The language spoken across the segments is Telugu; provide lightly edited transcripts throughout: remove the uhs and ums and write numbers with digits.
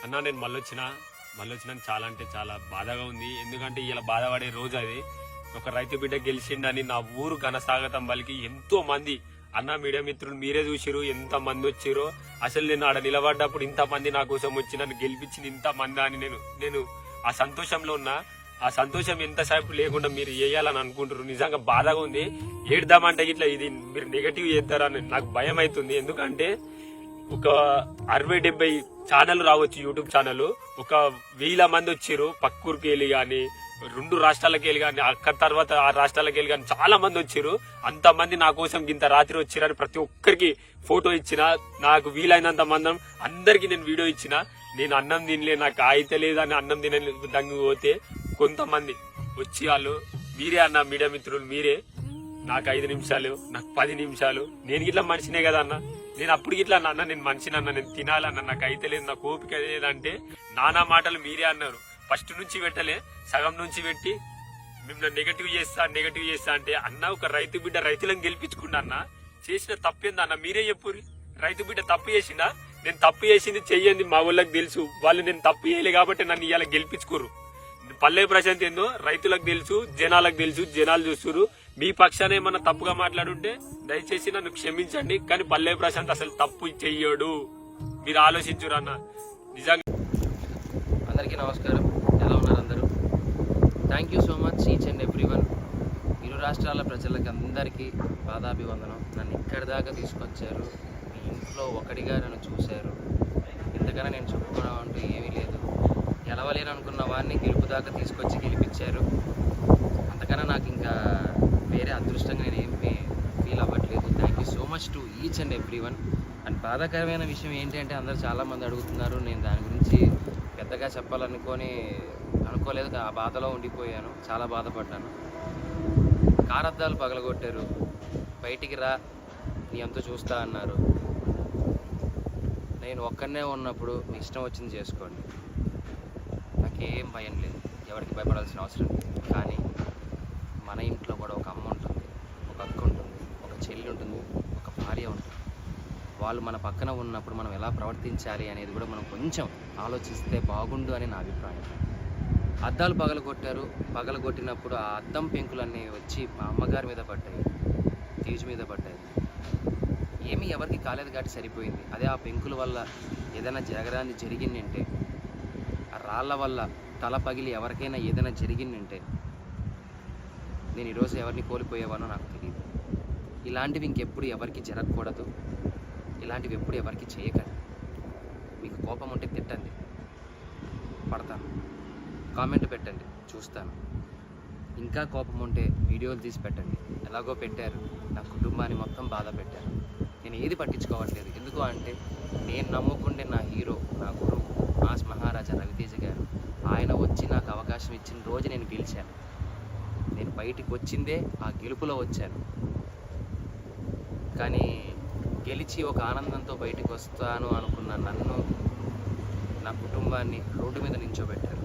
అన్న నేను మళ్ళొచ్చినా చాలా అంటే చాలా బాధగా ఉంది. ఎందుకంటే ఇలా బాధపడే రోజు అది. ఒక రైతు బిడ్డ గెలిచిండని నా ఊరు ఘనస్వాగతం పలికి ఎంతో మంది అన్న మీడియా మిత్రులు మీరే చూసిరు ఎంత మంది వచ్చిరో. అసలు నేను ఆడ నిలబడ్డప్పుడు ఇంతమంది నా కోసం వచ్చి నన్ను గెలిపించింది ఇంతమంది అని నేను ఆ సంతోషంలో ఉన్నా. ఆ సంతోషం ఎంతసేపు లేకుండా మీరు వేయాలని అనుకుంటారు. నిజంగా బాధగా ఉంది. ఏడ్దామంటే ఇట్లా ఇది మీరు నెగటివ్ చేద్దారని నాకు భయం అవుతుంది. ఎందుకంటే ఒక 60-70 ఛానల్ రావచ్చు, యూట్యూబ్ ఛానల్. ఒక 1000 మంది వచ్చిర్రు పక్కూరికి వెళ్ళి గాని 2 రాష్ట్రాలకి వెళ్ళి కానీ అక్కడ తర్వాత 6 రాష్ట్రాలకి వెళ్ళి కానీ చాలా మంది వచ్చిర్రు. అంతమంది నా కోసం ఇంత రాత్రి వచ్చిరని ప్రతి ఒక్కరికి ఫోటో ఇచ్చిన. నాకు వీలైనంత మందం అందరికి నేను వీడియో ఇచ్చిన. నేను అన్నం తినలే, నాకు అయితే లేదని అన్నం తినలే దంగి పోతే కొంతమంది వచ్చి వాళ్ళు మీరే అన్న మీడియా మిత్రులు మీరే నాకు 5 నిమిషాలు నాకు 10 నిమిషాలు నేను ఇట్లా మనిషినే కదా అన్న. నేను అప్పుడు ఇట్లా అన్న నేను మనిషినన్నా, నేను తినాలన్నా, నాకు అయితే లేదు, నాకు ఓపిక లేదంటే నానా మాటలు మీరే అన్నారు. ఫస్ట్ నుంచి పెట్టలే, సగం నుంచి పెట్టి మిమ్మల్ని నెగటివ్ చేస్తా అంటే అన్న ఒక రైతు బిడ్డ రైతులను గెలిపించుకుంటా అన్న. చేసిన తప్పేందా అన్న మీరే చెప్పుర్రి. రైతు బిడ్డ తప్పు చేసిందా? నేను తప్పు చేసింది చెయ్యండి మా ఊళ్ళకి తెలుసు. వాళ్ళు నేను తప్పు చేయలే కాబట్టి నన్ను ఇవాళ గెలిపించుకోరు. పల్లె ప్రశాంత్ ఏందో రైతులకు తెలుసు, జనాలకు తెలుసు, జనాలు చూస్తున్నారు. మీ పక్షాన ఏమన్నా తప్పుగా మాట్లాడుంటే దయచేసి నన్ను క్షమించండి. కానీ పల్లె ప్రశాంత్ అసలు తప్పు చెయ్యడు. మీరు ఆలోచించురు అన్న. నిజంగా అందరికీ నమస్కారం. ఎలా ఉన్నారు అందరూ? Thank you so much each and everyone. ఇరు రాష్ట్రాల ప్రజలకి అందరికీ పాదాభివందనం. నన్ను ఇక్కడి దాకా తీసుకొచ్చారు. మీ ఇంట్లో ఒకటిగా నన్ను చూశారు. ఇంతకన్నా నేను చెప్పుకోవడం అంటూ ఏమీ లేదు. గెలవలేను అనుకున్న వాడిని గెలుపు దాకా తీసుకొచ్చి గెలిపించారు. అంతకన్నా నాకు ఇంకా వేరే అదృష్టంగా నేను ఏం ఫీల్ అవ్వట్లేదు. Thank you so much to each and everyone. And బాధాకరమైన విషయం ఏంటి అంటే అందరూ చాలామంది అడుగుతున్నారు. నేను దాని గురించి పెద్దగా అనుకోలేదు. ఆ బాధలో ఉండిపోయాను. చాలా బాధపడ్డాను. కారద్దాలు పగలగొట్టారు. బయటికి రా, నీ అంతా చూస్తా అన్నారు. నేను ఒక్కనే ఉన్నప్పుడు మీ ఇష్టం వచ్చింది చేసుకోండి, నాకేం భయం లేదు, ఎవరికి భయపడాల్సిన అవసరం లేదు. కానీ మన ఇంట్లో కూడా ఒక అమ్మ ఉంటుంది, ఒక అక్క ఉంటుంది, ఒక చెల్లి ఉంటుంది, ఒక భార్య ఉంటుంది. వాళ్ళు మన పక్కన ఉన్నప్పుడు మనం ఎలా ప్రవర్తించాలి అనేది కూడా మనం కొంచెం ఆలోచిస్తే బాగుండు అని నా అభిప్రాయం. అద్దాలు పగలగొట్టినప్పుడు ఆ అద్దం పెంకులన్నీ వచ్చి మా అమ్మగారి మీద పడ్డాయి, తీజు మీద పడ్డాయి. ఏమీ ఎవరికి కాలేదు కాబట్టి సరిపోయింది. అదే ఆ పెంకుల వల్ల ఏదైనా జరగరాని జరిగిందంటే, ఆ రాళ్ళ వల్ల తల పగిలి ఎవరికైనా ఏదైనా జరిగిందంటే నేను ఈరోజు ఎవరిని కోల్పోయేవానో నాకు తెలియదు. ఇలాంటివి ఇంకెప్పుడు ఎవరికి జరగకూడదు. ఇలాంటివి ఎప్పుడు ఎవరికి చేయకండి. మీకు కోపం ఉంటే తిట్టండి, పడతాను. కామెంట్ పెట్టండి, చూస్తాను. ఇంకా కోపం ఉంటే వీడియోలు తీసి పెట్టండి. ఎలాగో పెట్టారు, నా కుటుంబాన్ని మొత్తం బాధ పెట్టారు. నేను ఏది పట్టించుకోవట్లేదు. ఎందుకు అంటే నేను నమ్ముకుంటే నా హీరో, నా గురువు మాస్ మహారాజా రవితేజ గారు, ఆయన వచ్చి నాకు అవకాశం ఇచ్చిన రోజు నేను గెలిచాను. నేను బయటికి వచ్చిందే ఆ గెలుపులో వచ్చాను. కానీ గెలిచి ఒక ఆనందంతో బయటికి వస్తాను అనుకున్న నన్ను, నా కుటుంబాన్ని రోడ్డు మీద నించోబెట్టారు.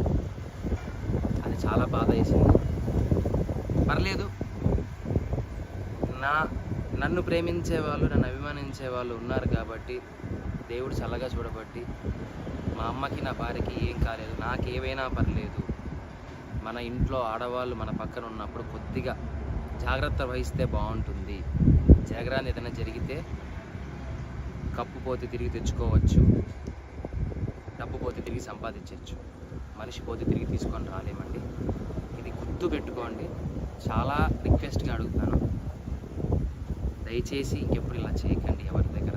అది చాలా బాధ వేసింది. పర్లేదు, నన్ను ప్రేమించే వాళ్ళు, నన్ను అభిమానించే వాళ్ళు ఉన్నారు కాబట్టి దేవుడు చల్లగా చూడబట్టి మా అమ్మకి నా భార్యకి ఏం కాలేదు. నాకేవైనా పర్లేదు. మన ఇంట్లో ఆడవాళ్ళు మన పక్కన ఉన్నప్పుడు కొద్దిగా జాగ్రత్త వహిస్తే బాగుంటుంది. జరగరాని ఏదైనా జరిగితే కప్పు పోతే తిరిగి తెచ్చుకోవచ్చు, డబ్బు పోతే తిరిగి సంపాదించవచ్చు, మనిషి పోతే తిరిగి తీసుకొని రాలేమండి. ఇది గుర్తు పెట్టుకోండి. చాలా రిక్వెస్ట్గా అడుగుతాను, దయచేసి ఇంకెప్పుడు ఇలా చేయకండి ఎవరి దగ్గర.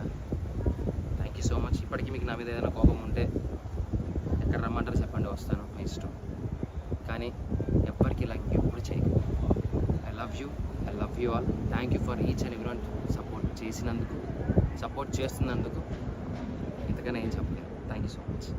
Thank you so much. ఇప్పటికీ మీకు నా మీద ఏదైనా కోపం ఉంటే ఎక్కడ రమ్మంటారు చెప్పండి, వస్తాను, మీ ఇష్టం. కానీ ఎవ్వరికి ఇలా ఇంకెప్పుడు చేయకండి. I love you all. Thank you for each and everyone support చేస్తున్నందుకు. ఇంతకన్నా ఏం చెప్పలేదు. Thank you so much.